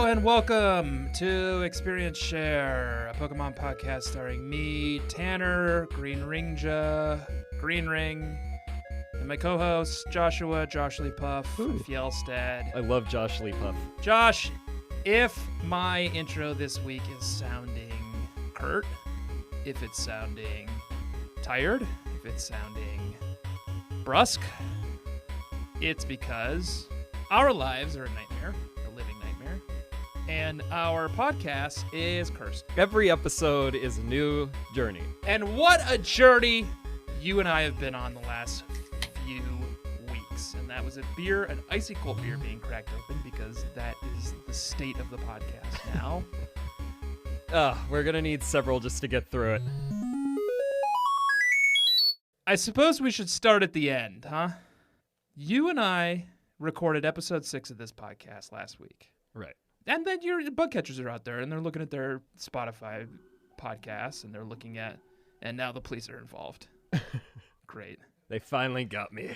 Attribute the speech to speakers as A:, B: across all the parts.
A: and welcome to Experience Share, a Pokemon podcast starring me, Tanner, Green Ring, and my co-host, Joshua, Josh Lee Puff, Fjellstad.
B: I love Josh Lee Puff.
A: Josh, if my intro this week is sounding curt, if it's sounding tired, if it's sounding brusque, it's because our lives are a nightmare, a living nightmare, and our podcast is cursed.
B: Every episode is a new journey.
A: And what a journey you and I have been on the last few weeks. And that was a beer, an icy cold beer being cracked open, because that is the state of the podcast now.
B: We're gonna need several just to get through it.
A: I suppose we should start at the end, huh? You and I recorded episode 6 of this podcast last week.
B: Right.
A: And then your bug catchers are out there, and they're looking at their Spotify podcasts, and they're looking at, and now the police are involved. Great.
B: They finally got me.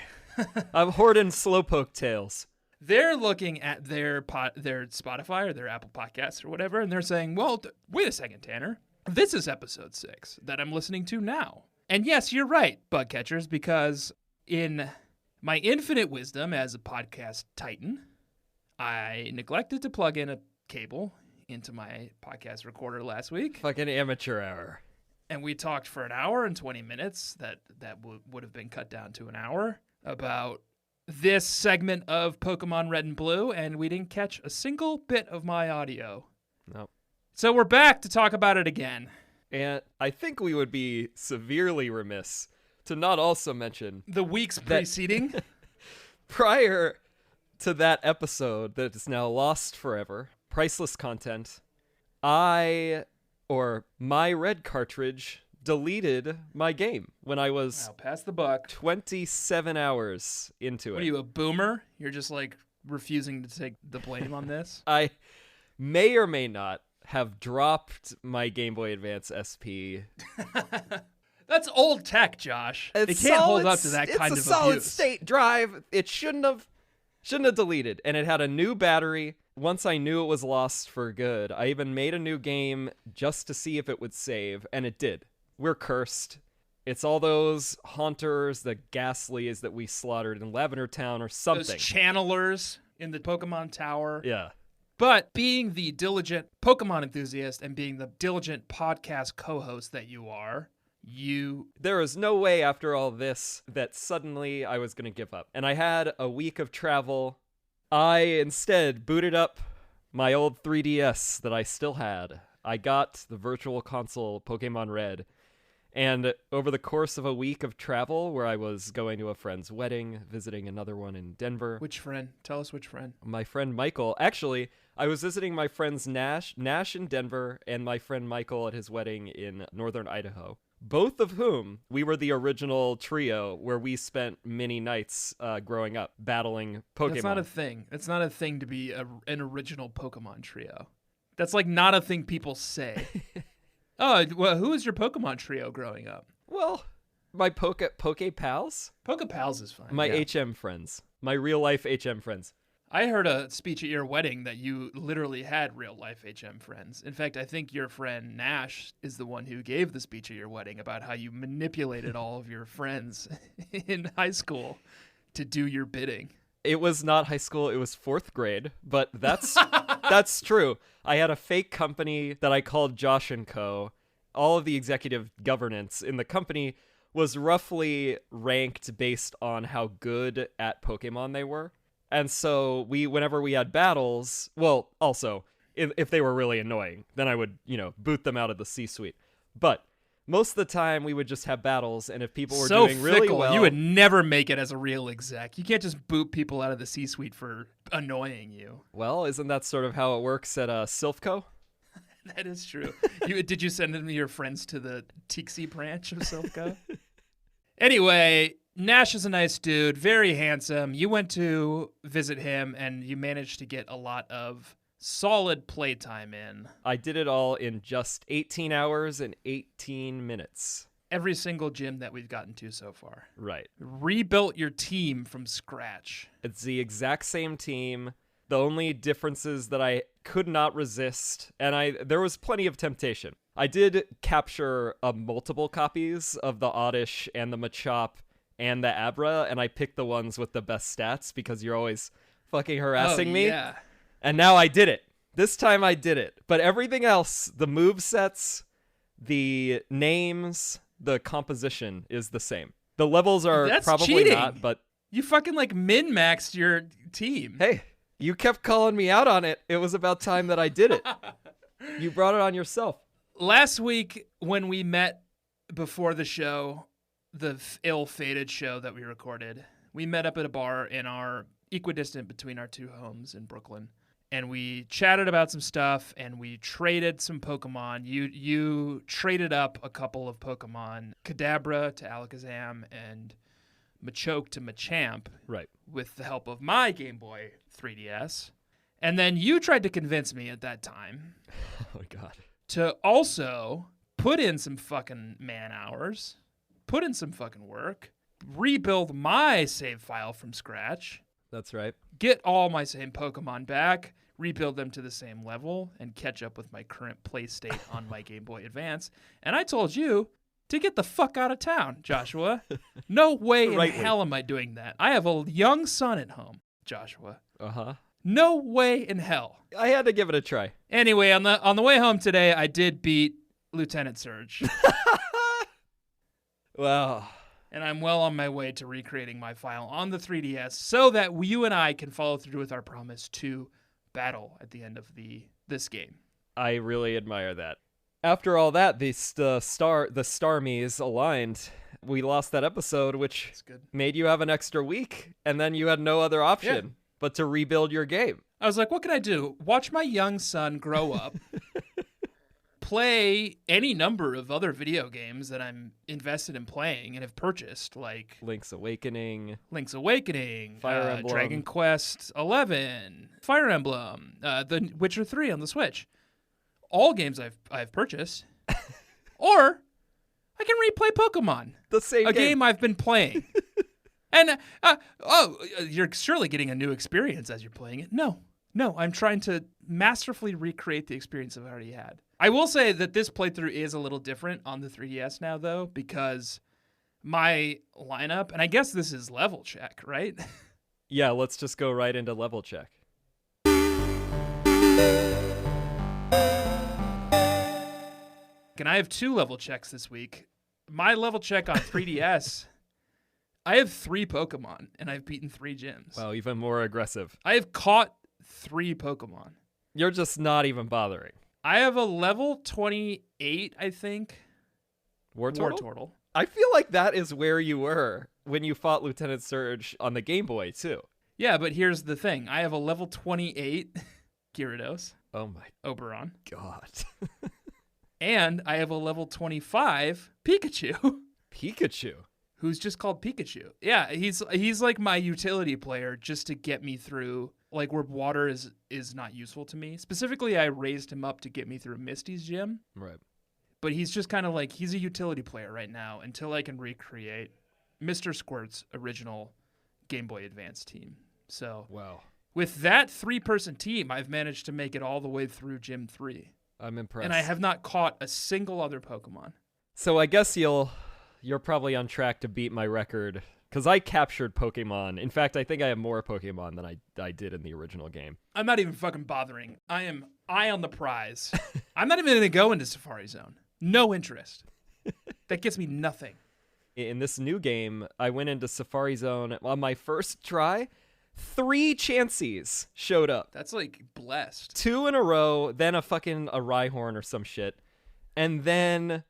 B: I'm hoarding slowpoke tails.
A: They're looking at their Spotify or their Apple Podcasts or whatever, and they're saying, well, wait a second, Tanner. This is episode 6 that I'm listening to now. And yes, you're right, bug catchers, because in my infinite wisdom as a podcast titan, I neglected to plug in a cable into my podcast recorder last week.
B: Fucking amateur hour.
A: And we talked for an hour and 20 minutes, that would have been cut down to an hour, about this segment of Pokemon Red and Blue, and we didn't catch a single bit of my audio.
B: Nope.
A: So we're back to talk about it again.
B: And I think we would be severely remiss to not also mention
A: the weeks preceding.
B: Prior to that episode that is now lost forever, priceless content, my red cartridge deleted my game when I was
A: pass the buck.
B: 27 hours into it.
A: What are you, a boomer? You're just like refusing to take the blame on this?
B: I may or may not have dropped my Game Boy Advance SP.
A: That's old tech, Josh. It can't hold up to that kind of abuse.
B: It's a solid state drive. It shouldn't have deleted. And it had a new battery. Once I knew it was lost for good, I even made a new game just to see if it would save, and it did. We're cursed. It's all those haunters, the ghastlies that we slaughtered in Lavender Town or something.
A: Those channelers in the Pokemon Tower.
B: Yeah.
A: But being the diligent Pokemon enthusiast and being the diligent podcast co-host that you are,
B: There was no way after all this that suddenly I was going to give up. And I had a week of travel. I instead booted up my old 3DS that I still had. I got the Virtual Console Pokemon Red. And over the course of a week of travel, where I was going to a friend's wedding, visiting another one in Denver.
A: Which friend? Tell us which friend.
B: My friend Michael. Actually, I was visiting my friends Nash in Denver, and my friend Michael at his wedding in northern Idaho. Both of whom, we were the original trio where we spent many nights growing up battling Pokemon.
A: That's not a thing. It's not a thing to be an original Pokemon trio. That's like not a thing people say. Oh, well, who was your Pokemon trio growing up?
B: Well, my Poke Pals.
A: Poke Pals is fine.
B: My HM friends. My real-life HM friends.
A: I heard a speech at your wedding that you literally had real-life HM friends. In fact, I think your friend Nash is the one who gave the speech at your wedding about how you manipulated all of your friends in high school to do your bidding.
B: It was not high school, it was 4th grade, but that's true. I had a fake company that I called Josh & Co. All of the executive governance in the company was roughly ranked based on how good at Pokemon they were. And so whenever we had battles, well, also, if they were really annoying, then I would, boot them out of the C-suite. But most of the time, we would just have battles, and if people were doing really well...
A: You would never make it as a real exec. You can't just boot people out of the C-suite for annoying you.
B: Well, isn't that sort of how it works at Silph Co?
A: That is true. Did you send them your friends to the Tixie branch of Silph Co? Anyway... Nash is a nice dude, very handsome. You went to visit him, and you managed to get a lot of solid playtime in.
B: I did it all in just 18 hours and 18 minutes.
A: Every single gym that we've gotten to so far.
B: Right.
A: Rebuilt your team from scratch.
B: It's the exact same team. The only differences that I could not resist, and there was plenty of temptation. I did capture multiple copies of the Oddish and the Machop and the Abra, and I picked the ones with the best stats because you're always fucking harassing me.
A: Yeah.
B: And now I did it. This time I did it. But everything else, the movesets, the names, the composition is the same. The levels are
A: That's
B: probably
A: cheating.
B: not, but...
A: You fucking like min-maxed your team.
B: Hey, you kept calling me out on it. It was about time that I did it. You brought it on yourself.
A: Last week when we met before the show, the ill-fated show that we recorded, we met up at a bar in our equidistant between our two homes in Brooklyn. And we chatted about some stuff, and we traded some Pokemon. You traded up a couple of Pokemon, Kadabra to Alakazam and Machoke to Machamp,
B: Right.
A: with the help of my Game Boy 3DS. And then you tried to convince me at that time
B: Oh, God.
A: to also put in some fucking man hours, put in some fucking work, rebuild my save file from scratch,
B: That's right.
A: get all my same Pokemon back, rebuild them to the same level, and catch up with my current play state on my Game Boy Advance. And I told you to get the fuck out of town, Joshua. No way in hell am I doing that. I have a young son at home, Joshua.
B: Uh-huh.
A: No way in hell.
B: I had to give it a try.
A: Anyway, on the way home today, I did beat Lieutenant Surge.
B: Wow.
A: And I'm well on my way to recreating my file on the 3DS so that you and I can follow through with our promise to battle at the end of this game.
B: I really admire that. After all that, the Starmies aligned. We lost that episode, which made you have an extra week, and then you had no other option but to rebuild your game.
A: I was like, what can I do? Watch my young son grow up, play any number of other video games that I'm invested in playing and have purchased, like
B: Link's Awakening,
A: Fire
B: Emblem.
A: Dragon Quest 11, Fire Emblem, The Witcher 3 on the Switch. All games I've purchased. Or I can replay Pokemon.
B: The same
A: game I've been playing. And, you're surely getting a new experience as you're playing it. No, I'm trying to masterfully recreate the experience I've already had. I will say that this playthrough is a little different on the 3DS now, though, because my lineup, and I guess this is level check, right?
B: Yeah, let's just go right into level check.
A: And I have 2 level checks this week. My level check on 3DS, I have 3 Pokemon, and I've beaten 3 gyms.
B: Wow, even more aggressive.
A: I have caught 3 Pokemon.
B: You're just not even bothering.
A: I have a level 28, I think.
B: Wartortle? I feel like that is where you were when you fought Lieutenant Surge on the Game Boy, too.
A: Yeah, but here's the thing. I have a level 28 Gyarados.
B: Oh my
A: Oberon.
B: God.
A: And I have a level 25 Pikachu.
B: Pikachu?
A: Who's just called Pikachu. Yeah, he's like my utility player just to get me through, like, where water is not useful to me. Specifically, I raised him up to get me through Misty's gym.
B: Right.
A: But he's just kind of like, he's a utility player right now until I can recreate Mr. Squirt's original Game Boy Advance team. So,
B: wow.
A: With that 3-person team, I've managed to make it all the way through Gym 3.
B: I'm impressed.
A: And I have not caught a single other Pokemon.
B: So I guess you're probably on track to beat my record, because I captured Pokemon. In fact, I think I have more Pokemon than I did in the original game.
A: I'm not even fucking bothering. I am eye on the prize. I'm not even going to go into Safari Zone. No interest. That gets me nothing.
B: In this new game, I went into Safari Zone on my first try. 3 Chanseys showed up.
A: That's like blessed.
B: 2 in a row, then a Rhyhorn or some shit. And then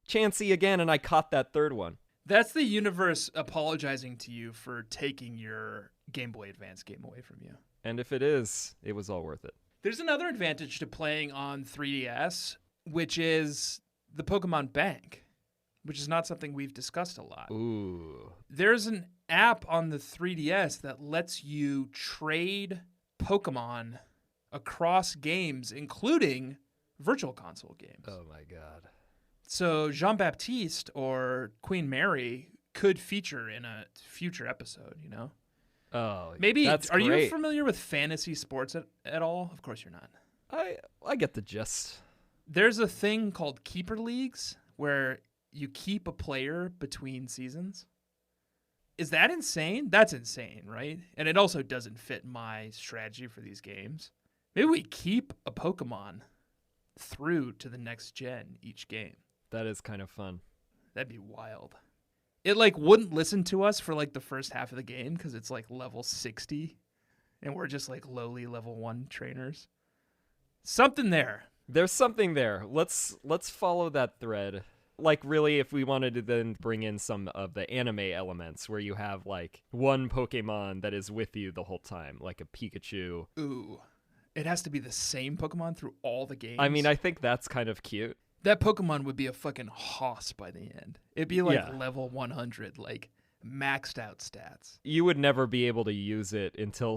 B: Chansey again, and I caught that 3rd one.
A: That's the universe apologizing to you for taking your Game Boy Advance game away from you.
B: And if it is, it was all worth it.
A: There's another advantage to playing on 3DS, which is the Pokemon Bank, which is not something we've discussed a lot.
B: Ooh.
A: There's an app on the 3DS that lets you trade Pokemon across games, including Virtual Console games.
B: Oh my God.
A: So Jean-Baptiste or Queen Mary could feature in a future episode, you know?
B: Oh,
A: Maybe,
B: that's
A: are
B: great.
A: you familiar with fantasy sports at all? Of course you're not.
B: I get the gist.
A: There's a thing called keeper leagues where you keep a player between seasons. Is that insane? That's insane, right? And it also doesn't fit my strategy for these games. Maybe we keep a Pokemon through to the next gen each game.
B: That is kind of fun.
A: That'd be wild. It wouldn't listen to us for the first half of the game because it's level 60 and we're just lowly level 1 trainers. Something there.
B: There's something there. Let's follow that thread. Really, if we wanted to then bring in some of the anime elements where you have one Pokemon that is with you the whole time, like a Pikachu.
A: Ooh. It has to be the same Pokemon through all the games.
B: I mean, I think that's kind of cute.
A: That Pokemon would be a fucking hoss by the end. It'd be level 100, maxed out stats.
B: You would never be able to use it until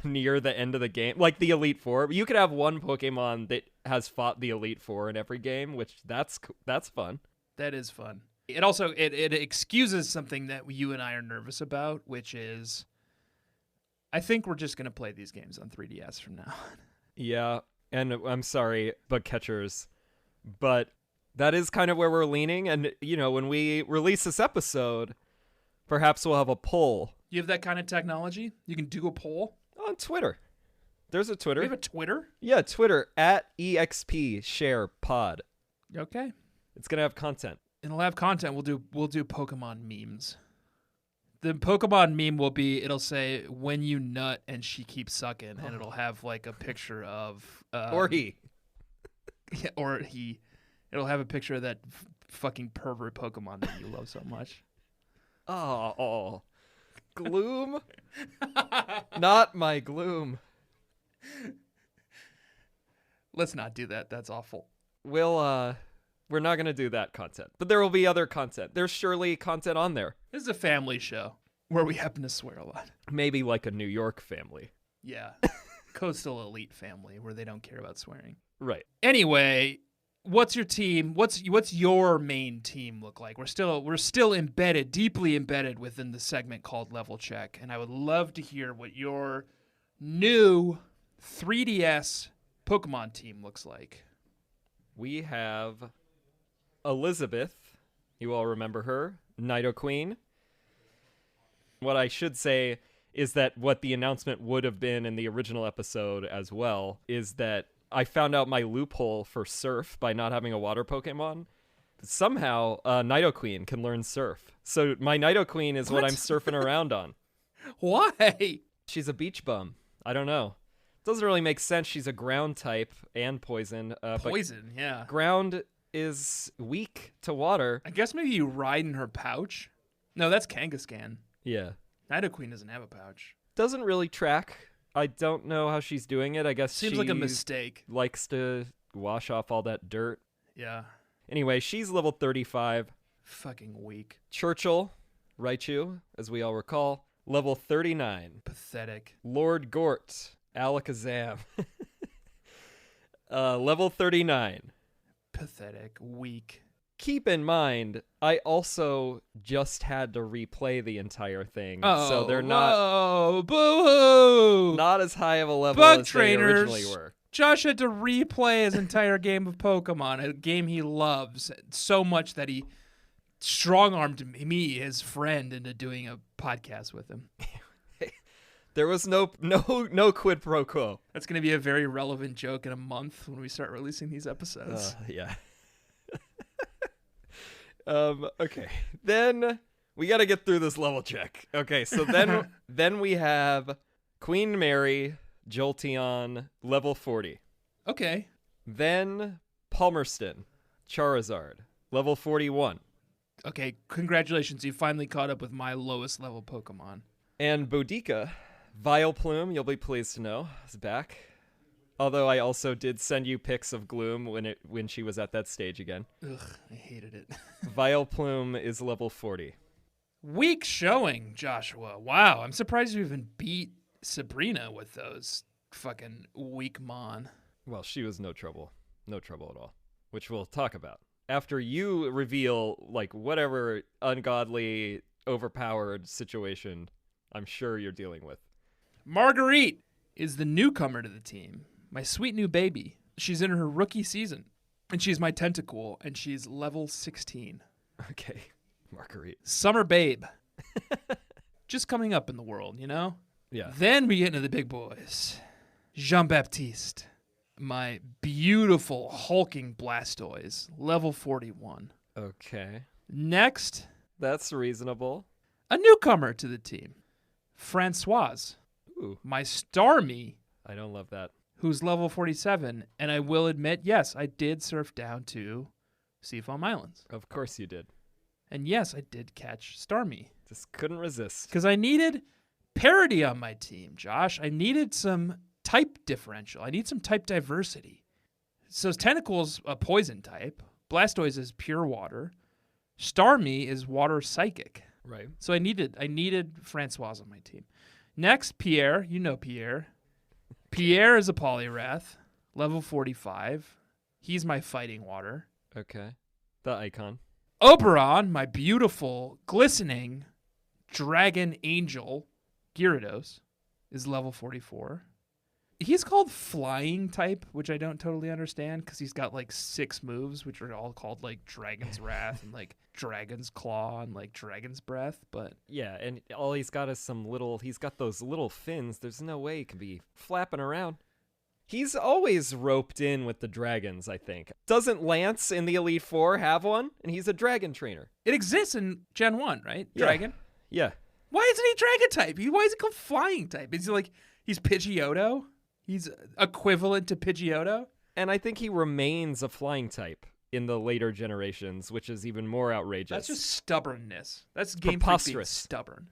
B: near the end of the game, the Elite Four. You could have one Pokemon that has fought the Elite Four in every game, which that's fun.
A: That is fun. It also it excuses something that you and I are nervous about, which is I think we're just gonna play these games on 3DS from now on.
B: Yeah, and I'm sorry, bug catchers, but that is kind of where we're leaning. And when we release this episode, perhaps we'll have a poll.
A: You have that kind of technology? You can do a poll?
B: On Twitter. There's a Twitter.
A: We have a Twitter?
B: Yeah, Twitter @EXPSharePod.
A: Okay.
B: It's gonna have content.
A: It'll have content. We'll do Pokemon memes. The Pokemon meme it'll say when you nut and she keeps sucking, and it'll have a picture of
B: or he.
A: Yeah, or he. It'll have a picture of that fucking pervert Pokemon that you love so much.
B: Oh. Gloom? Not my gloom.
A: Let's not do that. That's awful.
B: We're not going to do that content. But there will be other content. There's surely content on there.
A: This is a family show where we happen to swear a lot.
B: Maybe like a New York family.
A: Yeah. Coastal elite family where they don't care about swearing.
B: Right.
A: Anyway, what's your team? What's your main team look like? We're still embedded, deeply embedded within the segment called Level Check, and I would love to hear what your new 3DS Pokemon team looks like.
B: We have Elizabeth. You all remember her, Nidoqueen. What I should say is that what the announcement would have been in the original episode as well is that I found out my loophole for Surf by not having a water Pokemon. Somehow, Nidoqueen can learn Surf. So my Nidoqueen is what I'm surfing around on.
A: Why?
B: She's a beach bum. I don't know. Doesn't really make sense. She's a ground type and poison.
A: Poison, yeah.
B: Ground is weak to water.
A: I guess maybe you ride in her pouch. No, that's Kangaskhan.
B: Yeah.
A: Nidoqueen doesn't have a pouch.
B: Doesn't really track. I don't know how she's doing it. I guess
A: seems like a mistake.
B: Likes to wash off all that dirt.
A: Yeah.
B: Anyway, she's level 35.
A: Fucking weak.
B: Churchill, Raichu, as we all recall, level 39.
A: Pathetic.
B: Lord Gort, Alakazam, level 39.
A: Pathetic. Weak.
B: Keep in mind, I also just had to replay the entire thing, so they're not as high of a level as they originally were.
A: Josh had to replay his entire game of Pokemon, a game he loves so much that he strong-armed me, his friend, into doing a podcast with him.
B: There was no quid pro quo.
A: That's going to be a very relevant joke in a month when we start releasing these episodes.
B: Yeah. Okay. Then we got to get through this level check. Okay, so then we have Queen Mary, Jolteon, level 40.
A: Okay.
B: Then Palmerston, Charizard, level 41.
A: Okay, congratulations. You finally caught up with my lowest level Pokemon.
B: And Boudica, Vileplume, you'll be pleased to know, is back. Although I also did send you pics of Gloom when she was at that stage again.
A: Ugh, I hated it.
B: Vileplume is level 40.
A: Weak showing, Joshua. Wow, I'm surprised you even beat Sabrina with those fucking weak mon.
B: Well, she was no trouble. No trouble at all. Which we'll talk about. After you reveal, whatever ungodly, overpowered situation I'm sure you're dealing with.
A: Marguerite is the newcomer to the team. My sweet new baby. She's in her rookie season. And she's my tentacle, and she's level 16.
B: Okay, Marguerite.
A: Summer babe. Just coming up in the world, you know?
B: Yeah.
A: Then we get into the big boys. Jean-Baptiste. My beautiful hulking Blastoise. Level 41.
B: Okay.
A: Next,
B: That's reasonable.
A: a newcomer to the team. Francoise.
B: Ooh,
A: My Starmie,
B: I don't love that.
A: who's level 47. And I will admit, yes, I did surf down to Seafoam Islands.
B: Of course you did.
A: And yes, I did catch Starmie.
B: Just couldn't resist.
A: Because I needed parity on my team, Josh. I needed some type differential. I need some type diversity. So Tentacle's a poison type. Blastoise is pure water. Starmie is water psychic.
B: Right.
A: So I needed Francoise on my team. Next, Pierre. You know Pierre. Pierre is a Poliwrath, level 45. He's my fighting water.
B: Okay. The icon.
A: Oberon, my beautiful, glistening dragon angel, Gyarados, is level 44. He's called flying type, which I don't totally understand because he's got like 6 moves, which are all called like Dragon's Wrath and like Dragon's Claw and like Dragon's Breath. But
B: Yeah, and all he's got is he's got those little fins. There's no way he can be flapping around. He's always roped in with the dragons, I think. Doesn't Lance in the Elite Four have one? And he's a dragon trainer.
A: it exists in Gen 1, right?
B: Yeah.
A: Dragon.
B: Yeah.
A: Why isn't he Dragon type? Why is he called flying type? Is he like, he's Pidgeotto? He's equivalent to Pidgeotto?
B: And I think he remains a flying type in the later generations, which is even more outrageous.
A: That's just stubbornness. That's Game Freak being
B: preposterous.
A: stubborn.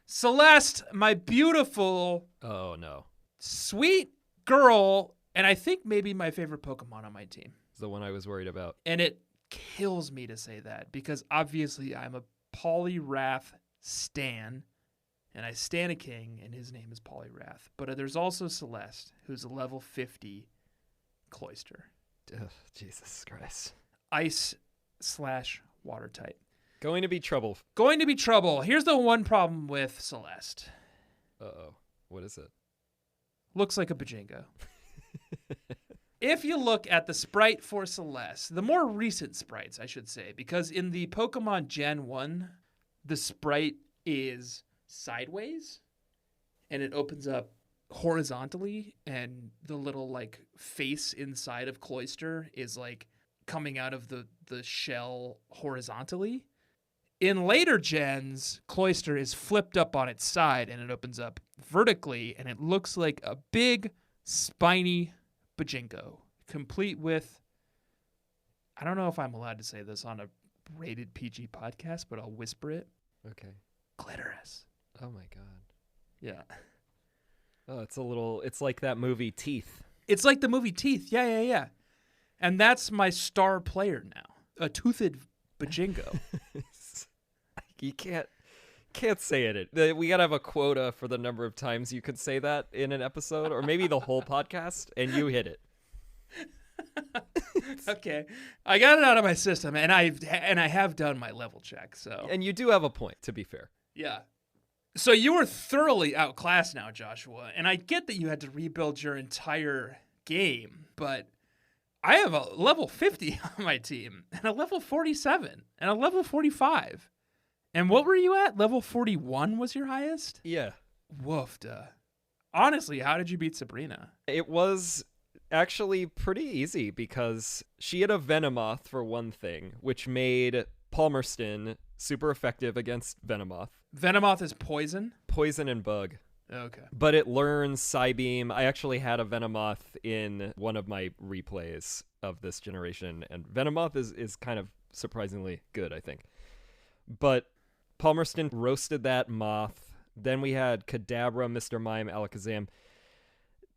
A: Celeste, my beautiful,
B: Oh, no.
A: sweet girl, and I think maybe my favorite Pokemon on my team.
B: It's the one I was worried about.
A: And it kills me to say that because obviously I'm a Poliwrath stan, and I stan a king, and his name is Poliwrath. But there's also Celeste, who's a level 50 Cloyster.
B: Ugh, Jesus Christ.
A: Ice/water type.
B: Going to be trouble.
A: Going to be trouble. Here's the one problem with Celeste.
B: Uh-oh. What is it?
A: Looks like a Bajingo. If you look at the sprite for Celeste, the more recent sprites, I should say, because in the Pokemon Gen 1, the sprite is sideways, and it opens up horizontally, and the little, like, face inside of Cloyster is, like, coming out of the shell horizontally. In later gens, Cloyster is flipped up on its side, and it opens up vertically, and it looks like a big, spiny Bajingo, complete with, I don't know if I'm allowed to say this on a rated PG podcast, but I'll whisper it.
B: Okay.
A: Clitoris.
B: Oh, my God.
A: Yeah.
B: Oh, it's like that movie Teeth.
A: It's like the movie Teeth. Yeah. And that's my star player now. A toothed Bajingo.
B: You can't say it. We gotta have a quota for the number of times you could say that in an episode, or maybe the whole podcast, and you hit it.
A: Okay, I got it out of my system, and I have done my level check. So,
B: And you do have a point, to be fair.
A: yeah. So you were thoroughly outclassed now, Joshua, and I get that you had to rebuild your entire game, but I have a level 50 on my team, and a level 47, and a level 45. And what were you at? Level 41 was your highest?
B: Yeah.
A: Woofda. Honestly, how did you beat Sabrina?
B: It was actually pretty easy because she had a Venomoth for one thing, which made Palmerston super effective against Venomoth.
A: Venomoth is poison?
B: Poison and bug.
A: Okay.
B: But it learns Psybeam. I actually had a Venomoth in one of my replays of this generation, and Venomoth is kind of surprisingly good, I think. But Palmerston roasted that moth. Then we had Kadabra, Mr. Mime, Alakazam.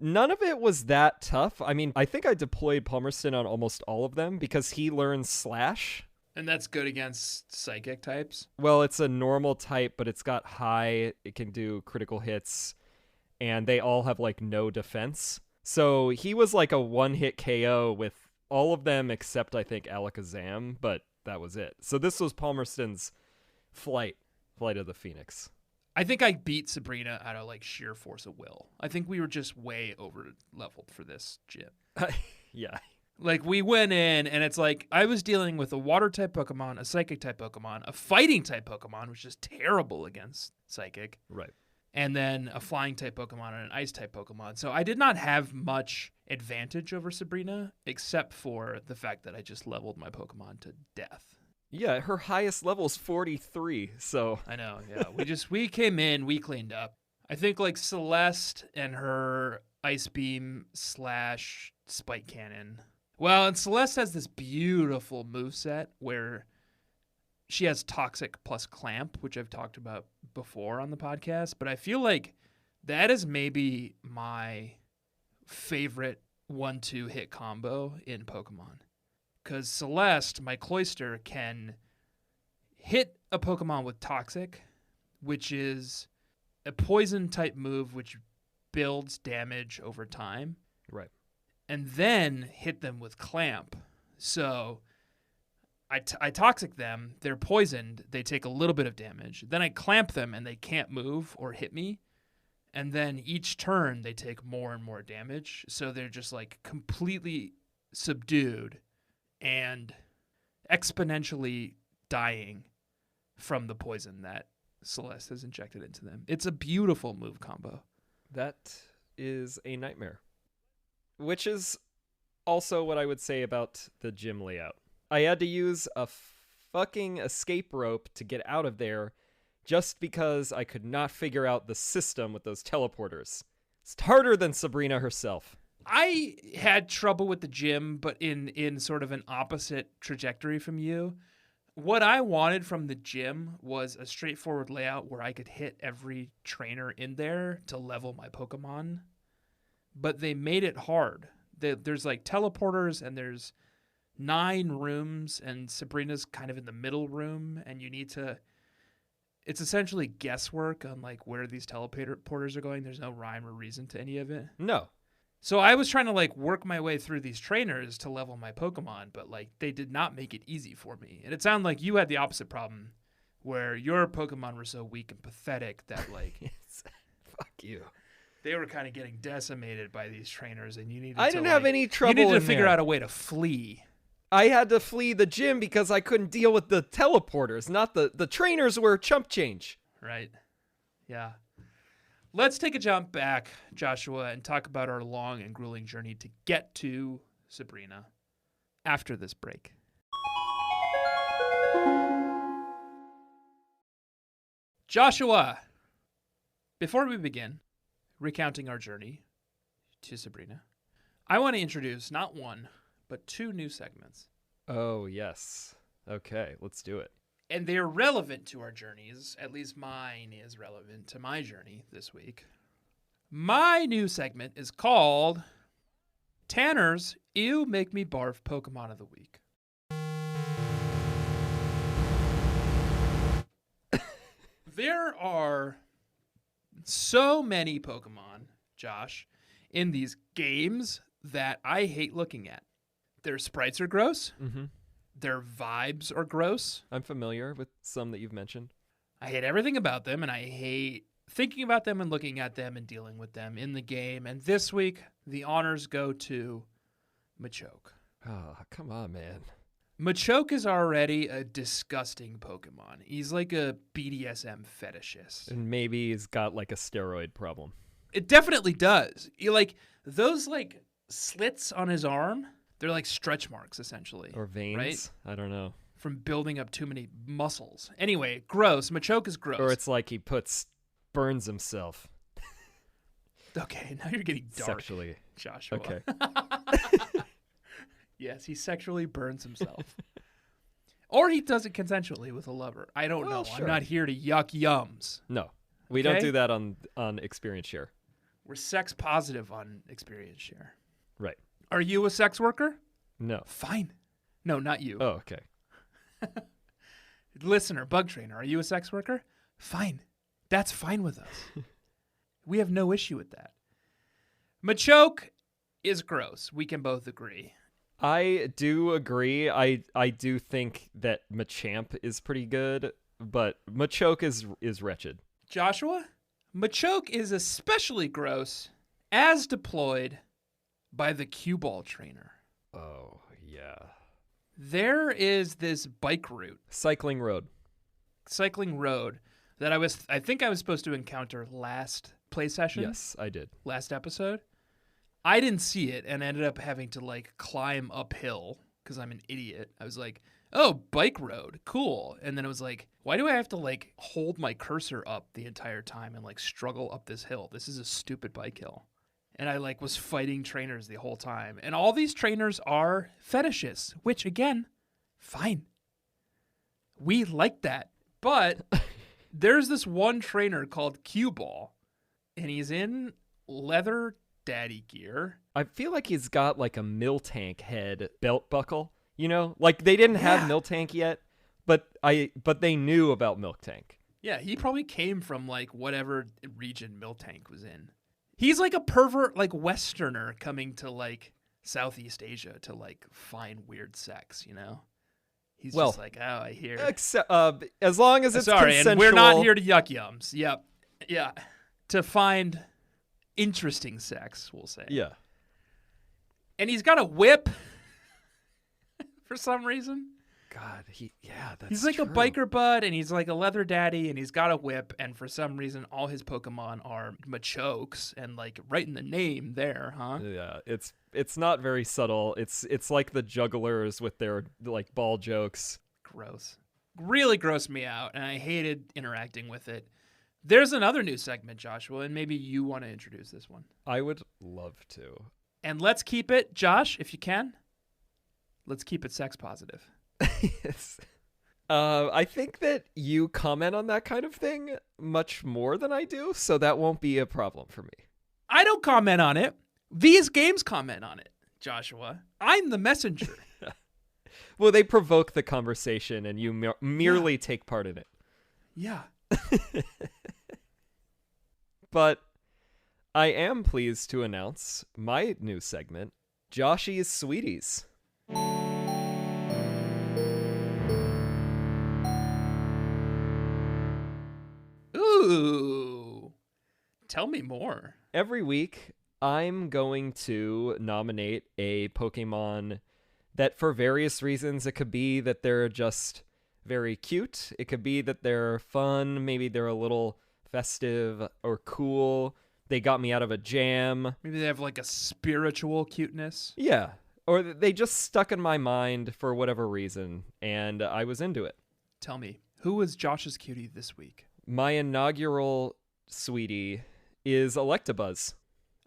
B: None of it was that tough. I mean, I think I deployed Palmerston on almost all of them because he learns Slash.
A: And that's good against psychic types?
B: Well, it's a normal type, but it's got high. It can do critical hits, and they all have, like, no defense. So he was like a one-hit KO with all of them except, I think, Alakazam, but that was it. So this was Palmerston's Flight of the Phoenix.
A: I think I beat Sabrina out of like sheer force of will. I think we were just way over leveled for this gym.
B: Yeah.
A: Like, we went in, and it's like I was dealing with a water-type Pokemon, a Psychic-type Pokemon, a Fighting-type Pokemon, which is terrible against Psychic,
B: Right.
A: and then a Flying-type Pokemon and an Ice-type Pokemon. So I did not have much advantage over Sabrina, except for the fact that I just leveled my Pokemon to death.
B: Yeah, her highest level is 43, so...
A: I know, yeah. We came in, we cleaned up. I think, like, Celeste and her Ice Beam / Spike Cannon... Well, and Celeste has this beautiful moveset where she has Toxic plus Clamp, which I've talked about before on the podcast, but I feel like that is maybe my favorite 1-2 hit combo in Pokemon. Because Celeste, my Cloyster, can hit a Pokemon with Toxic, which is a poison type move which builds damage over time.
B: Right.
A: And then hit them with Clamp. So I Toxic them, they're poisoned, they take a little bit of damage. Then I Clamp them and they can't move or hit me. And then each turn they take more and more damage. So they're just like completely subdued and exponentially dying from the poison that Celeste has injected into them. It's a beautiful move combo.
B: That is a nightmare. Which is also what I would say about the gym layout. I had to use a fucking escape rope to get out of there just because I could not figure out the system with those teleporters. It's harder than Sabrina herself.
A: I had trouble with the gym, but in sort of an opposite trajectory from you. What I wanted from the gym was a straightforward layout where I could hit every trainer in there to level my Pokemon. But they made it hard. There's like teleporters, and there's 9 rooms, and Sabrina's kind of in the middle room, and you need to... It's essentially guesswork on like where these teleporters are going. There's no rhyme or reason to any of it.
B: No.
A: So I was trying to like work my way through these trainers to level my Pokemon, but like they did not make it easy for me. And it sounded like you had the opposite problem, where your Pokemon were so weak and pathetic that like...
B: Fuck you.
A: They were kind of getting decimated by these trainers, and you needed
B: I didn't have any trouble.
A: You needed to figure out a way to flee.
B: I had to flee the gym because I couldn't deal with the teleporters. Not the trainers were chump change.
A: Right. Yeah. Let's take a jump back, Joshua, and talk about our long and grueling journey to get to Sabrina after this break. Joshua, before we begin recounting our journey to Sabrina, I want to introduce not one, but 2 new segments.
B: Oh, yes. Okay, let's do it.
A: And they're relevant to our journeys. At least mine is relevant to my journey this week. My new segment is called Tanner's Ew Make Me Barf Pokemon of the Week. There are so many Pokemon, Josh, in these games that I hate looking at. Their sprites are gross.
B: Mm-hmm.
A: Their vibes are gross.
B: I'm familiar with some that you've mentioned.
A: I hate everything about them, and I hate thinking about them and looking at them and dealing with them in the game. And this week, the honors go to Machoke.
B: Oh, come on, man.
A: Machoke is already a disgusting Pokemon. He's like a BDSM fetishist.
B: And maybe he's got like a steroid problem.
A: It definitely does. Like those like slits on his arm, they're like stretch marks essentially.
B: Or veins.
A: Right?
B: I don't know.
A: From building up too many muscles. Anyway, gross. Machoke is gross.
B: Or it's like he burns himself.
A: Okay, now you're getting dark.
B: Sexually.
A: Joshua.
B: Okay.
A: Yes, he sexually burns himself. Or he does it consensually with a lover. I don't know.
B: Sure.
A: I'm not here to yuck yums.
B: No, we don't do that on Experience Share.
A: We're sex positive on Experience Share.
B: Right.
A: Are you a sex worker?
B: No.
A: Fine. No, not you.
B: Oh, okay.
A: Listener, bug trainer, are you a sex worker? Fine. That's fine with us. We have no issue with that. Machoke is gross. We can both agree.
B: I do agree. I do think that Machamp is pretty good, but Machoke is wretched.
A: Joshua, Machoke is especially gross as deployed by the cue ball trainer.
B: Oh, yeah.
A: There is this bike route,
B: Cycling road.
A: that I think I was supposed to encounter last play session.
B: Yes, I did.
A: Last episode. I didn't see it and ended up having to like climb uphill because I'm an idiot. I was like, oh, bike road, cool. And then it was like, why do I have to like hold my cursor up the entire time and like struggle up this hill? This is a stupid bike hill. And I like was fighting trainers the whole time. And all these trainers are fetishists, which again, fine. We like that. But there's this one trainer called Cue Ball, and he's in leather daddy gear.
B: I feel like he's got like a Miltank head belt buckle, you know? Like they didn't have Miltank yet, but they knew about Miltank.
A: Yeah, he probably came from like whatever region Miltank was in. He's like a pervert, like Westerner coming to like Southeast Asia to like find weird sex, you know? He's just like, oh, I hear.
B: Except, as long as it's consensual.
A: And we're not here to yuck yums. Yep. Yeah. To find interesting sex, we'll say.
B: Yeah.
A: And he's got a whip for some reason.
B: God, that's
A: He's like
B: true.
A: a biker bud, and he's like a leather daddy, and he's got a whip, and for some reason, all his Pokemon are Machokes, and like right in the name there, huh?
B: Yeah, it's not very subtle. It's like the jugglers with their like ball jokes.
A: Gross. Really grossed me out, and I hated interacting with it. There's another new segment, Joshua, and maybe you want to introduce this one.
B: I would love to.
A: And let's keep it, Josh, if you can, let's keep it sex positive.
B: Yes. I think that you comment on that kind of thing much more than I do, so that won't be a problem for me.
A: I don't comment on it. These games comment on it, Joshua. I'm the messenger.
B: Well, they provoke the conversation, and you merely take part in it.
A: Yeah.
B: But I am pleased to announce my new segment, Joshy's Sweeties.
A: Ooh. Tell me more.
B: Every week, I'm going to nominate a Pokemon that for various reasons, it could be that they're just very cute. It could be that they're fun. Maybe they're a little festive or cool. They got me out of a jam.
A: Maybe they have like a spiritual cuteness.
B: Yeah. Or they just stuck in my mind for whatever reason, and I was into it.
A: Tell me, who was Josh's cutie this week?
B: My inaugural sweetie is Electabuzz.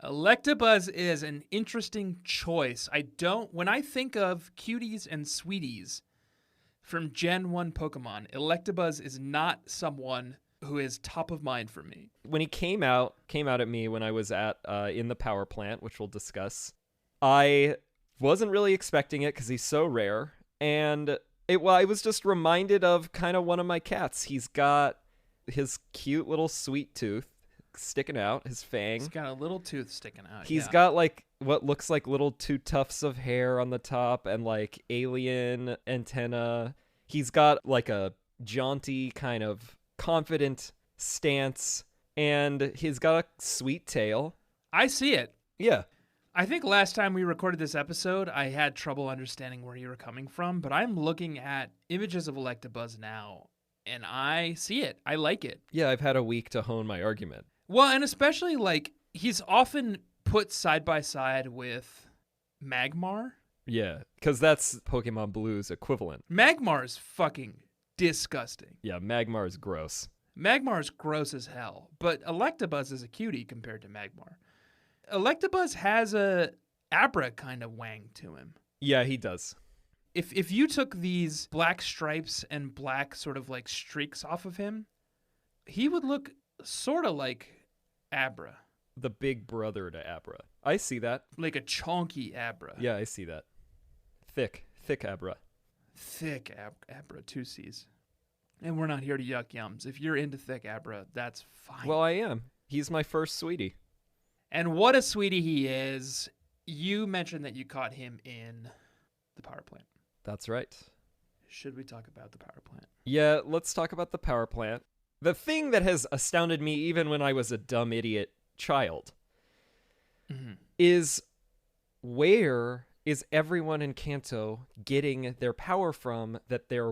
A: Electabuzz is an interesting choice. When I think of cuties and sweeties from Gen 1 Pokemon, Electabuzz is not someone who is top of mind for me.
B: When he came out at me when I was at in the power plant, which we'll discuss, I wasn't really expecting it because he's so rare. And I was just reminded of kind of one of my cats. He's got his cute little sweet tooth sticking out, his fang.
A: He's got a little tooth sticking out.
B: He's got like what looks like little two tufts of hair on the top and like alien antenna. He's got like a jaunty kind of confident stance, and he's got a sweet tail.
A: I see it.
B: Yeah.
A: I think last time we recorded this episode, I had trouble understanding where you were coming from, but I'm looking at images of Electabuzz now, and I see it. I like it.
B: Yeah, I've had a week to hone my argument.
A: Well, and especially, like, he's often put side by side with Magmar.
B: Yeah, because that's Pokemon Blue's equivalent.
A: Magmar's fucking disgusting.
B: Yeah, Magmar's gross.
A: Magmar's gross as hell, but Electabuzz is a cutie compared to Magmar. Electabuzz has a Abra kind of wang to him.
B: Yeah, he does.
A: If you took these black stripes and black sort of like streaks off of him, he would look sort of like Abra.
B: The big brother to Abra. I see that.
A: Like a chonky Abra.
B: Yeah, I see that. Thick Abra.
A: Thick Abra, 2 C's. And we're not here to yuck yums. If you're into thick Abra, that's fine.
B: Well, I am. He's my first sweetie.
A: And what a sweetie he is. You mentioned that you caught him in the power plant.
B: That's right.
A: Should we talk about the power plant?
B: Yeah, let's talk about the power plant. the thing that has astounded me even when I was a dumb idiot child is, where is everyone in Kanto getting their power from, that their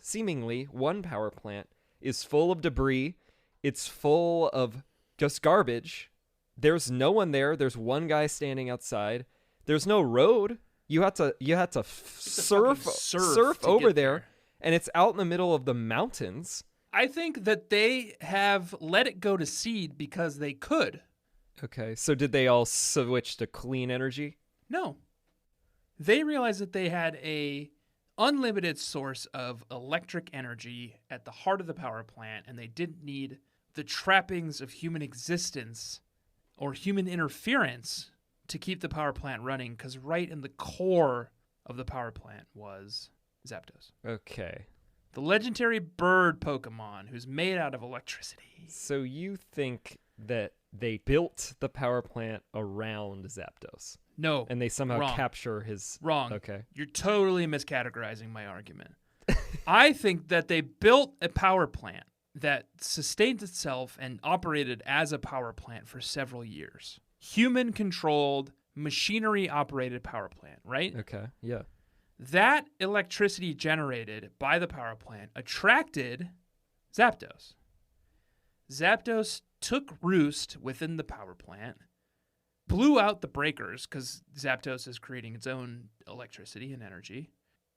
B: seemingly one power plant is full of debris, it's full of just garbage, there's no one there, there's one guy standing outside, there's no road, you had to surf over there, and it's out in the middle of the mountains.
A: I think that they have let it go to seed because they could.
B: Okay, so did they all switch to clean energy?
A: No. They realized that they had a unlimited source of electric energy at the heart of the power plant, and they didn't need the trappings of human existence or human interference to keep the power plant running, because right in the core of the power plant was Zapdos.
B: Okay.
A: The legendary bird Pokemon who's made out of electricity.
B: So you think that they built the power plant around Zapdos?
A: No.
B: And they somehow
A: wrong.
B: capture his...
A: Wrong.
B: Okay.
A: You're totally miscategorizing my argument. I think that they built a power plant that sustained itself and operated as a power plant for several years. Human-controlled, machinery-operated power plant, right?
B: Okay, yeah.
A: That electricity generated by the power plant attracted Zapdos. Zapdos took roost within the power plant, blew out the breakers because Zapdos is creating its own electricity and energy.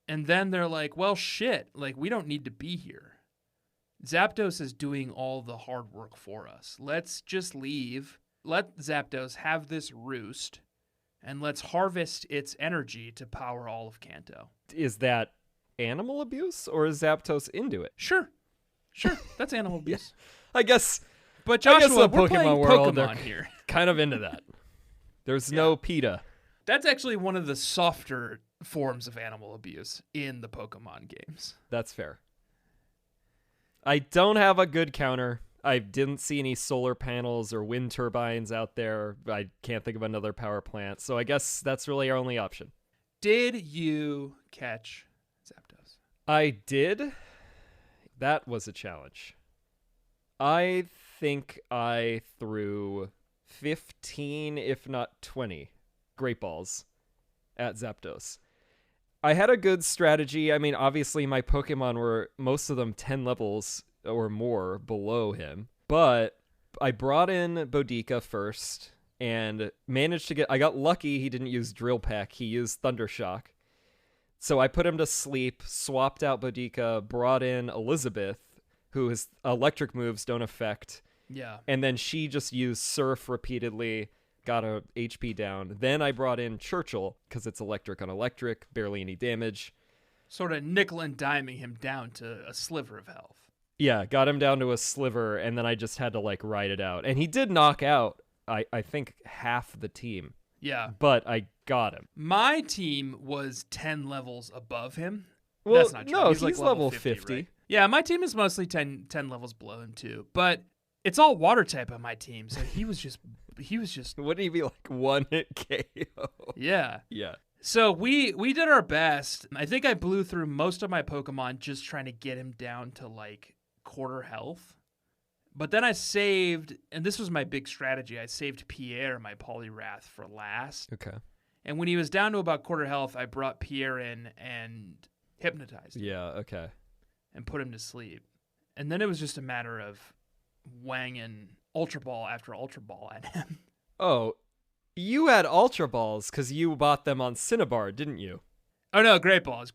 A: And then they're like, well, shit, like, we don't need to be here. Zapdos is doing all the hard work for us. Let's just leave. Let Zapdos have this roost, and let's harvest its energy to power all of Kanto.
B: Is that animal abuse, or is Zapdos into it?
A: Sure. That's animal abuse.
B: Yeah. I guess.
A: But Joshua,
B: the
A: we're
B: Pokemon
A: playing
B: world,
A: Pokemon here.
B: Kind of into that. There's no PETA.
A: That's actually one of the softer forms of animal abuse in the Pokemon games.
B: That's fair. I don't have a good counter. I didn't see any solar panels or wind turbines out there. I can't think of another power plant. So I guess that's really our only option.
A: Did you catch Zapdos?
B: I did. That was a challenge. I think I threw 15, if not 20, Great Balls at Zapdos. I had a good strategy. I mean, obviously my Pokemon were, most of them 10 levels or more below him, but I brought in Bodica first and managed to I got lucky he didn't use Drill Peck, he used Thundershock. So I put him to sleep, swapped out Bodica, brought in Elizabeth, whose electric moves don't affect.
A: Yeah.
B: And then she just used Surf repeatedly, got her HP down. Then I brought in Churchill, because it's electric on electric, barely any damage.
A: Sort of nickel and diming him down to a sliver of health.
B: Yeah, got him down to a sliver, and then I just had to, like, ride it out. And he did knock out, I think, half the team.
A: Yeah.
B: But I got him.
A: My team was 10 levels above him.
B: Well,
A: that's not true.
B: No,
A: he's like
B: level 50.
A: Right? Yeah, my team is mostly 10 levels below him, too. But it's all water type on my team, so he was just...
B: Wouldn't he be, like, one hit KO?
A: Yeah.
B: Yeah.
A: So we did our best. I think I blew through most of my Pokemon just trying to get him down to, like, quarter health. But then I saved, and this was my big strategy, I saved Pierre, my Poliwrath, for last.
B: Okay.
A: And when he was down to about quarter health, I brought Pierre in and hypnotized him.
B: Yeah, okay.
A: And put him to sleep. And then it was just a matter of wanging Ultra Ball after Ultra Ball at him.
B: Oh, you had Ultra Balls because you bought them on Cinnabar, didn't you?
A: Oh, no, Great Balls.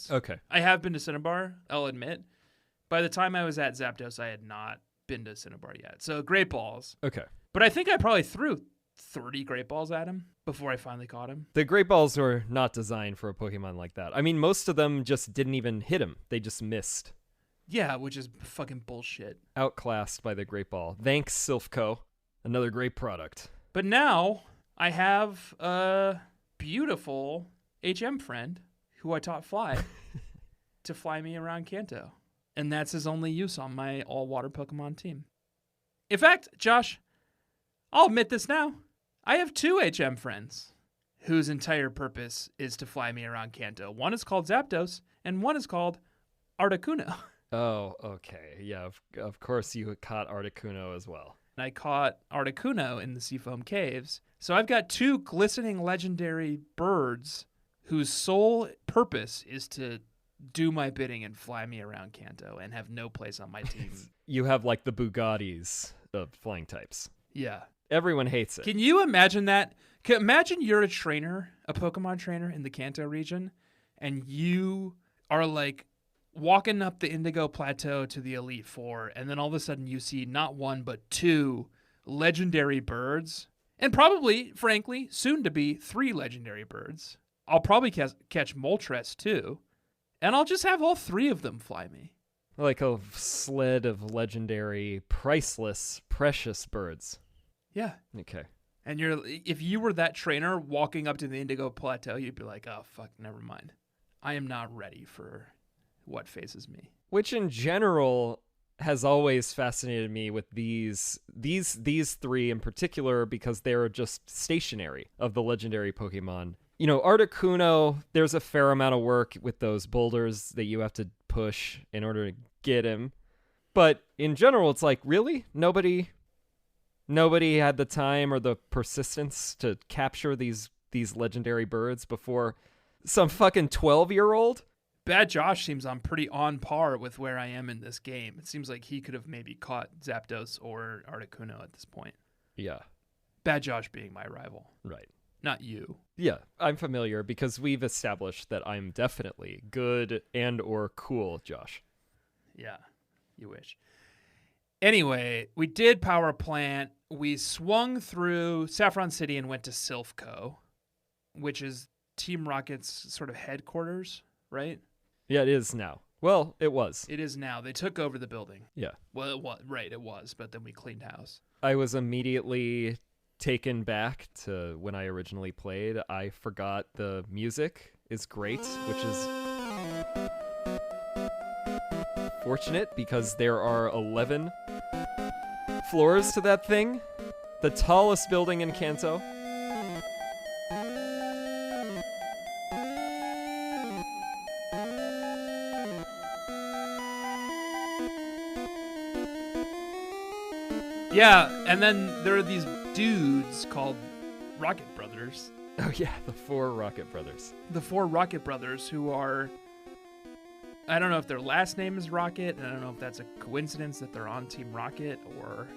B: Okay.
A: I have been to Cinnabar, I'll admit. By the time I was at Zapdos, I had not been to Cinnabar yet. So Great Balls.
B: Okay.
A: But I think I probably threw 30 Great Balls at him before I finally caught him.
B: The Great Balls were not designed for a Pokemon like that. I mean, most of them just didn't even hit him. They just missed.
A: Yeah, which is fucking bullshit.
B: Outclassed by the Great Ball. Thanks, Silph Co. Another great product.
A: But now I have a beautiful HM friend who I taught fly to fly me around Kanto. And that's his only use on my all-water Pokemon team. In fact, Josh, I'll admit this now. I have 2 HM friends whose entire purpose is to fly me around Kanto. One is called Zapdos, and one is called Articuno.
B: Oh, okay. Yeah, of course you caught Articuno as well.
A: And I caught Articuno in the Seafoam Caves. So I've got 2 glistening legendary birds whose sole purpose is to do my bidding and fly me around Kanto and have no place on my team.
B: You have like the Bugattis of flying types.
A: Yeah.
B: Everyone hates it.
A: Can you imagine that? Imagine you're a trainer, a Pokemon trainer in the Kanto region, and you are like walking up the Indigo Plateau to the Elite Four, and then all of a sudden you see not 1 but 2 legendary birds, and probably, frankly, soon to be 3 legendary birds. I'll probably catch Moltres too, and I'll just have all 3 of them fly me.
B: Like a sled of legendary, priceless, precious birds.
A: Yeah.
B: Okay.
A: And if you were that trainer walking up to the Indigo Plateau, you'd be like, oh, fuck, never mind. I am not ready for what faces me.
B: Which in general has always fascinated me with these 3 in particular, because they're just stationary of the legendary Pokemon. You know, Articuno, there's a fair amount of work with those boulders that you have to push in order to get him. But in general, it's like, really? Nobody had the time or the persistence to capture these legendary birds before some fucking 12-year-old?
A: Bad Josh seems pretty on par with where I am in this game. It seems like he could have maybe caught Zapdos or Articuno at this point.
B: Yeah.
A: Bad Josh being my rival.
B: Right.
A: Not you.
B: Yeah, I'm familiar because we've established that I'm definitely good and or cool, Josh.
A: Yeah, you wish. Anyway, we did power plant. We swung through Saffron City and went to Silph Co, which is Team Rocket's sort of headquarters, right?
B: Yeah, it is now. Well, it was.
A: It is now. They took over the building.
B: Yeah.
A: Well, it was, but then we cleaned house.
B: I was immediately taken back to when I originally played. I forgot the music is great, which is fortunate because there are 11 floors to that thing. The tallest building in Kanto.
A: Yeah, and then there are these dudes called Rocket Brothers.
B: Oh yeah, the 4 Rocket Brothers.
A: The 4 Rocket Brothers who are... I don't know if their last name is Rocket, and I don't know if that's a coincidence that they're on Team Rocket or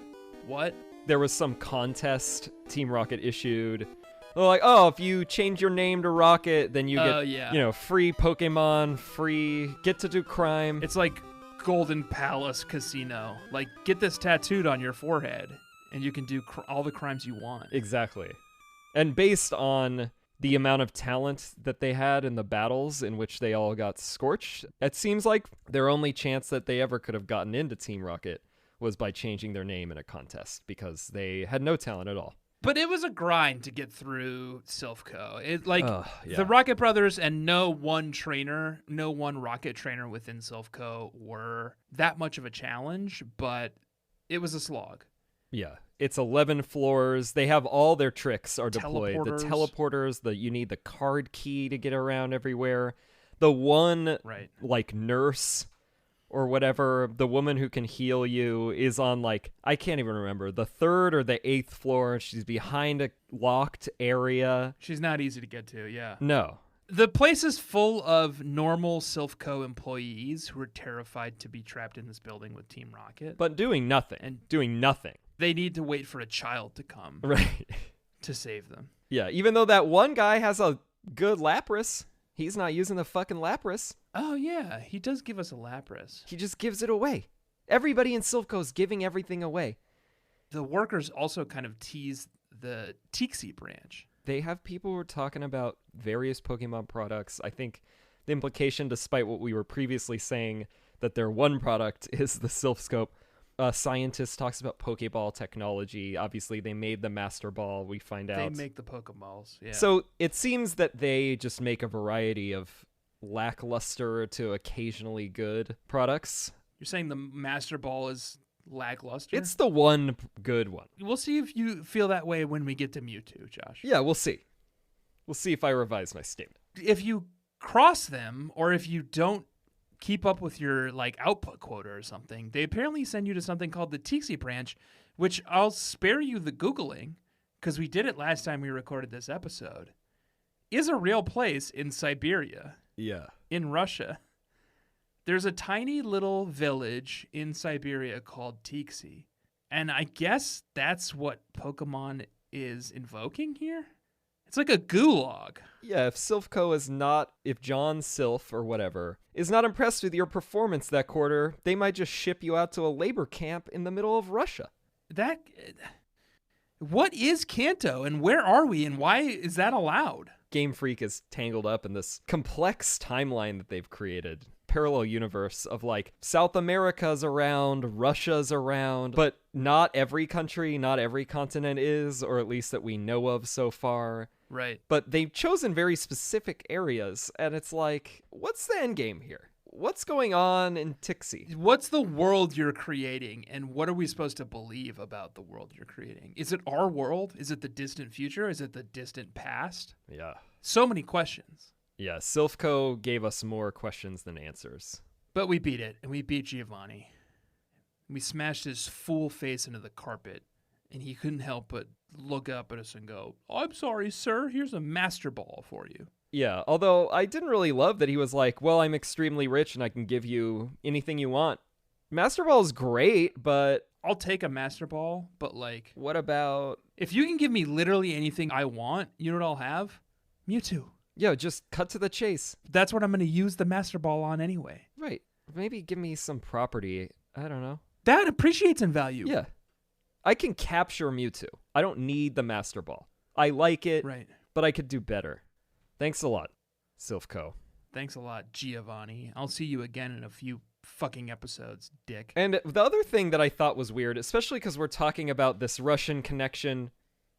A: what.
B: There was some contest Team Rocket issued. They're like, oh, if you change your name to Rocket, then you get, free Pokemon, free get to do crime.
A: It's like Golden Palace Casino. Like, get this tattooed on your forehead, and you can do all the crimes you want.
B: Exactly. And based on the amount of talent that they had in the battles in which they all got scorched, it seems like their only chance that they ever could have gotten into Team Rocket was by changing their name in a contest, because they had no talent at all.
A: But it was a grind to get through Silph Co.
B: Yeah.
A: The Rocket Brothers and no one Rocket trainer within Silph Co. were that much of a challenge, but it was a slog.
B: Yeah. It's 11 floors. They have all their tricks are deployed.
A: Teleporters.
B: The teleporters, you need the card key to get around everywhere. The one, like, nurse or whatever, the woman who can heal you is on, like, I can't even remember, the 3rd or the 8th floor. She's behind a locked area.
A: She's not easy to get to, yeah.
B: No.
A: The place is full of normal Silph Co. employees who are terrified to be trapped in this building with Team Rocket.
B: But doing nothing. And doing nothing.
A: They need to wait for a child to come.
B: Right.
A: To save them.
B: Yeah, even though that one guy has a good Lapras, he's not using the fucking Lapras.
A: Oh, yeah. He does give us a Lapras.
B: He just gives it away. Everybody in Silph Co. is giving everything away.
A: The workers also kind of tease the Tixie branch.
B: They have people who are talking about various Pokemon products. I think the implication, despite what we were previously saying, that their one product is the Silph Scope. A scientist talks about Pokeball technology. Obviously, they made the Master Ball, we find out.
A: They make the Pokeballs, yeah.
B: So it seems that they just make a variety of lackluster to occasionally good products.
A: You're saying the Master Ball is lackluster?
B: It's the one good one.
A: We'll see if you feel that way when we get to Mewtwo, Josh.
B: Yeah, we'll see. We'll see if I revise my statement.
A: If you cross them, or if you don't keep up with your like output quota or something, they apparently send you to something called the Tixi branch, which I'll spare you the Googling because we did it last time we recorded this episode, is a real place in Siberia.
B: Yeah.
A: In Russia. There's a tiny little village in Siberia called Tixi. And I guess that's what Pokemon is invoking here? It's like a gulag.
B: Yeah, if Silph Co if John Silph or whatever is not impressed with your performance that quarter, they might just ship you out to a labor camp in the middle of Russia.
A: What is Kanto and where are we and why is that allowed?
B: Game Freak is tangled up in this complex timeline that they've created. Parallel universe of like South America's around, Russia's around, but not every country, not every continent is, or at least that we know of so far.
A: Right.
B: But they've chosen very specific areas, and it's like, what's the end game here? What's going on in Tixi?
A: What's the world you're creating, and what are we supposed to believe about the world you're creating? Is it our world? Is it the distant future? Is it the distant past?
B: Yeah.
A: So many questions.
B: Yeah, Silph Co gave us more questions than answers.
A: But we beat it, and we beat Giovanni. We smashed his fool face into the carpet, and he couldn't help but look up at us and go, "I'm sorry, sir, here's a master ball for you."
B: Yeah, although I didn't really love that he was like, well, I'm extremely rich and I can give you anything you want. Master Ball's great, but...
A: I'll take a Master Ball, but like...
B: What about...
A: If you can give me literally anything I want, you know what I'll have? Mewtwo.
B: Yeah, just cut to the chase.
A: That's what I'm going to use the Master Ball on anyway.
B: Right. Maybe give me some property. I don't know.
A: That appreciates in value.
B: Yeah. I can capture Mewtwo. I don't need the Master Ball. I like it,
A: right,
B: but I could do better. Thanks a lot, Silph Co.
A: Thanks a lot, Giovanni. I'll see you again in a few fucking episodes, dick.
B: And the other thing that I thought was weird, especially because we're talking about this Russian connection,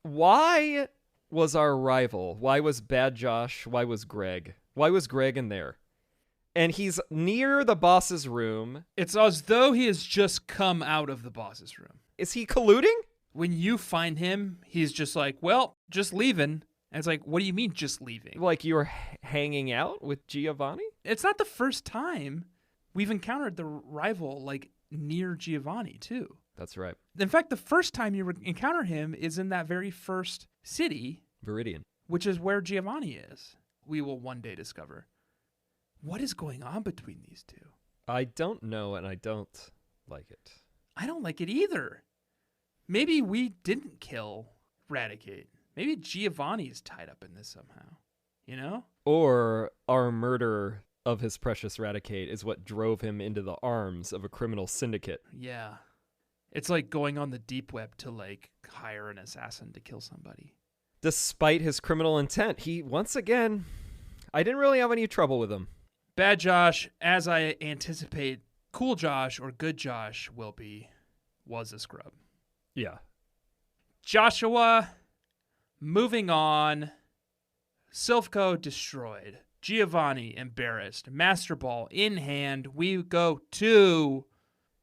B: why was our rival? Why was Bad Josh? Why was Greg? Why was Greg in there? And he's near the boss's room.
A: It's as though he has just come out of the boss's room.
B: Is he colluding?
A: When you find him, he's just like, well, just leaving. And it's like, what do you mean just leaving?
B: Like you were hanging out with Giovanni?
A: It's not the first time we've encountered the rival like near Giovanni too.
B: That's right.
A: In fact, the first time you encounter him is in that very first city.
B: Viridian.
A: Which is where Giovanni is. We will one day discover. What is going on between these two?
B: I don't know, and I don't like it.
A: I don't like it either. Maybe we didn't kill Radicate. Maybe Giovanni is tied up in this somehow, you know?
B: Or our murder of his precious Radicate is what drove him into the arms of a criminal syndicate.
A: Yeah. It's like going on the deep web to like hire an assassin to kill somebody.
B: Despite his criminal intent, once again, I didn't really have any trouble with him.
A: Bad Josh, as I anticipate Cool Josh or Good Josh will be, was a scrub.
B: Yeah.
A: Joshua... Moving on, Silph Co destroyed. Giovanni embarrassed. Master Ball in hand. We go to...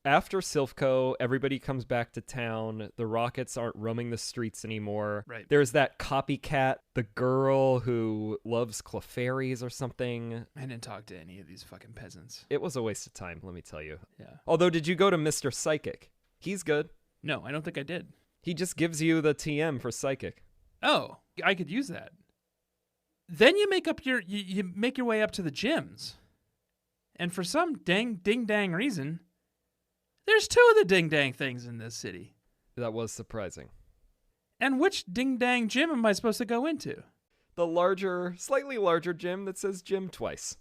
B: After Silph Co, everybody comes back to town. The Rockets aren't roaming the streets anymore.
A: Right.
B: There's that copycat, the girl who loves Clefairies or something.
A: I didn't talk to any of these fucking peasants.
B: It was a waste of time, let me tell you.
A: Yeah.
B: Although, did you go to Mr. Psychic? He's good.
A: No, I don't think I did.
B: He just gives you the TM for Psychic.
A: Oh, I could use that. Then you make up you make your way up to the gyms. And for some ding-dang reason, there's two of the ding-dang things in this city.
B: That was surprising.
A: And which ding-dang gym am I supposed to go into?
B: The slightly larger gym that says gym twice.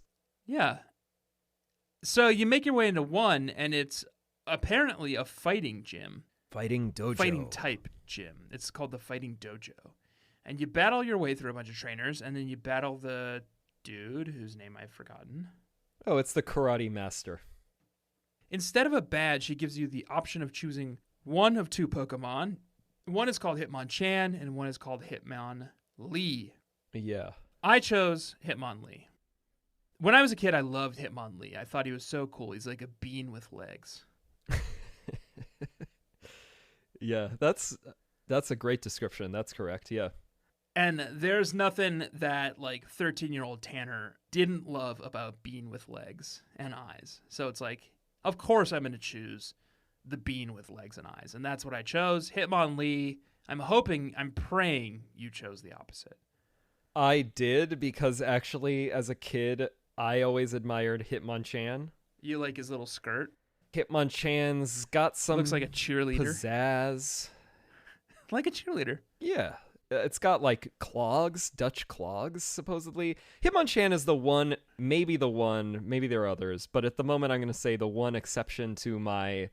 A: Yeah. So you make your way into one, and it's apparently a fighting gym.
B: Fighting Dojo.
A: Fighting type gym. It's called the Fighting Dojo. And you battle your way through a bunch of trainers, and then you battle the dude whose name I've forgotten.
B: Oh, it's the Karate Master.
A: Instead of a badge, he gives you the option of choosing one of two Pokemon. One is called Hitmonchan, and one is called Hitmonlee.
B: Yeah.
A: I chose Hitmonlee. When I was a kid, I loved Hitmonlee. I thought he was so cool. He's like a bean with legs.
B: Yeah, that's a great description. That's correct, yeah.
A: And there's nothing that like 13-year-old Tanner didn't love about bean with legs and eyes. So it's like, of course I'm going to choose the bean with legs and eyes. And that's what I chose. Hitmonlee. I'm praying you chose the opposite.
B: I did, because actually as a kid, I always admired Hitmonchan.
A: You like his little skirt?
B: Hitmonchan's got some
A: Looks like a cheerleader.
B: pizzazz.
A: Like a cheerleader.
B: Yeah. It's got like clogs, Dutch clogs, supposedly. Hitmonchan is maybe there are others, but at the moment I'm going to say the one exception to my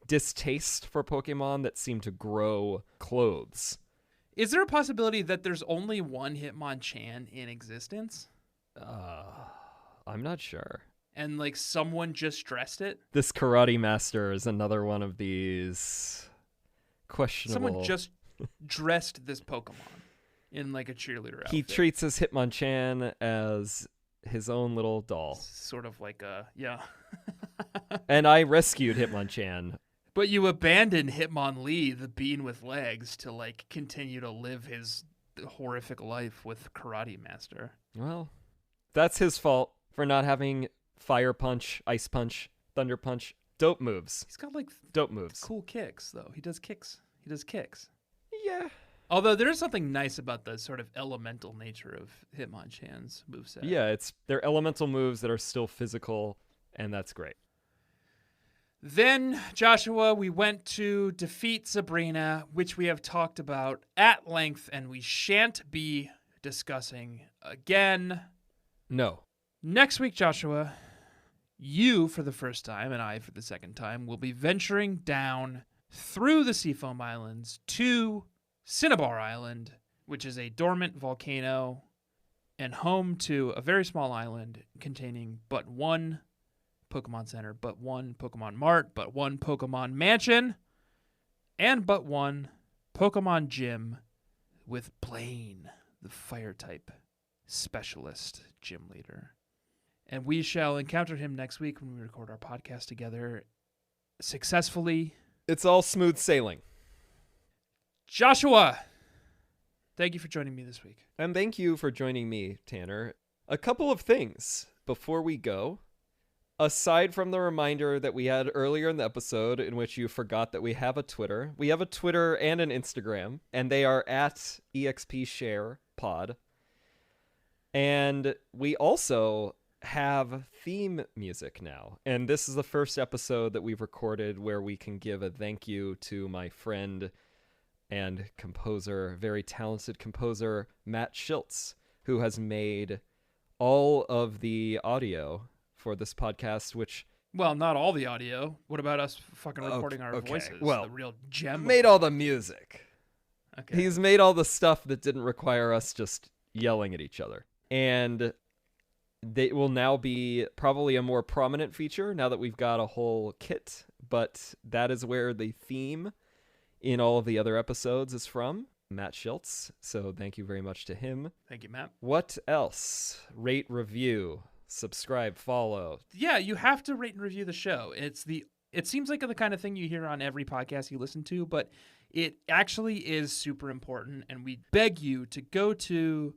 B: distaste for Pokemon that seem to grow clothes.
A: Is there a possibility that there's only one Hitmonchan in existence?
B: I'm not sure.
A: And like someone just dressed it?
B: This Karate Master is another one of these questionable.
A: Someone just dressed this Pokemon in like a cheerleader outfit.
B: He treats his Hitmonchan as his own little doll.
A: Sort of like yeah.
B: And I rescued Hitmonchan.
A: But you abandoned Hitmonlee, the bean with legs, to like continue to live his horrific life with Karate Master.
B: Well, that's his fault for not having Fire Punch, Ice Punch, Thunder Punch, dope moves.
A: He's got like
B: dope moves.
A: Cool kicks, though. He does kicks.
B: Yeah.
A: Although there is something nice about the sort of elemental nature of Hitmonchan's moveset.
B: Yeah, they're elemental moves that are still physical, and that's great.
A: Then, Joshua, we went to defeat Sabrina, which we have talked about at length, and we shan't be discussing again.
B: No.
A: Next week, Joshua, you for the first time and I for the second time will be venturing down through the Seafoam Islands to Cinnabar Island, which is a dormant volcano and home to a very small island containing but one Pokemon Center, but one Pokemon Mart, but one Pokemon Mansion, and but one Pokemon Gym with Blaine, the Fire-type specialist gym leader. And we shall encounter him next week when we record our podcast together successfully.
B: It's all smooth sailing.
A: Joshua, thank you for joining me this week.
B: And thank you for joining me, Tanner. A couple of things before we go. Aside from the reminder that we had earlier in the episode in which you forgot that we have a Twitter and an Instagram, and they are at EXPSharePod. And we also have theme music now. And this is the first episode that we've recorded where we can give a thank you to my friend and composer, very talented composer, Matt Schiltz, who has made all of the audio for this podcast, which...
A: Well, not all the audio. What about us fucking recording our voices?
B: Well,
A: the real gem.
B: Made all the music.
A: Okay.
B: He's made all the stuff that didn't require us just yelling at each other. And they will now be probably a more prominent feature now that we've got a whole kit, but that is where the theme in all of the other episodes is from, Matt Schiltz. So thank you very much to him.
A: Thank you, Matt.
B: What else? Rate, review, subscribe, follow.
A: Yeah, you have to rate and review the show. It seems like the kind of thing you hear on every podcast you listen to, but it actually is super important, and we beg you to go to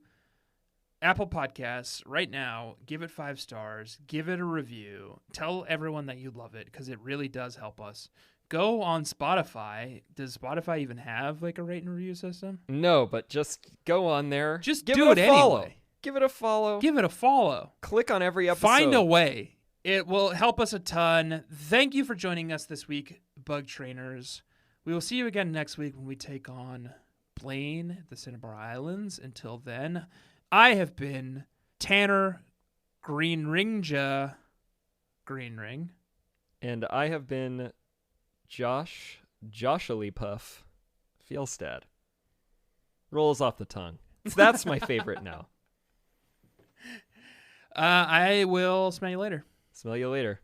A: Apple Podcasts right now, give it 5 stars, give it a review, tell everyone that you love it, because it really does help us. Go on Spotify. Does Spotify even have like a rate and review system?
B: No, but just go on there.
A: Just
B: give
A: do
B: it
A: it
B: a follow.
A: anyway.
B: Give it a follow.
A: Give it a follow.
B: Click on every episode.
A: Find a way. It will help us a ton. Thank you for joining us this week, Bug Trainers. We will see you again next week when we take on Blaine at the Cinnabar Islands. Until then, I have been Tanner Greenring.
B: And I have been Joshily Puff Fjellstad. Rolls off the tongue. That's my favorite now.
A: I will smell you later.
B: Smell you later.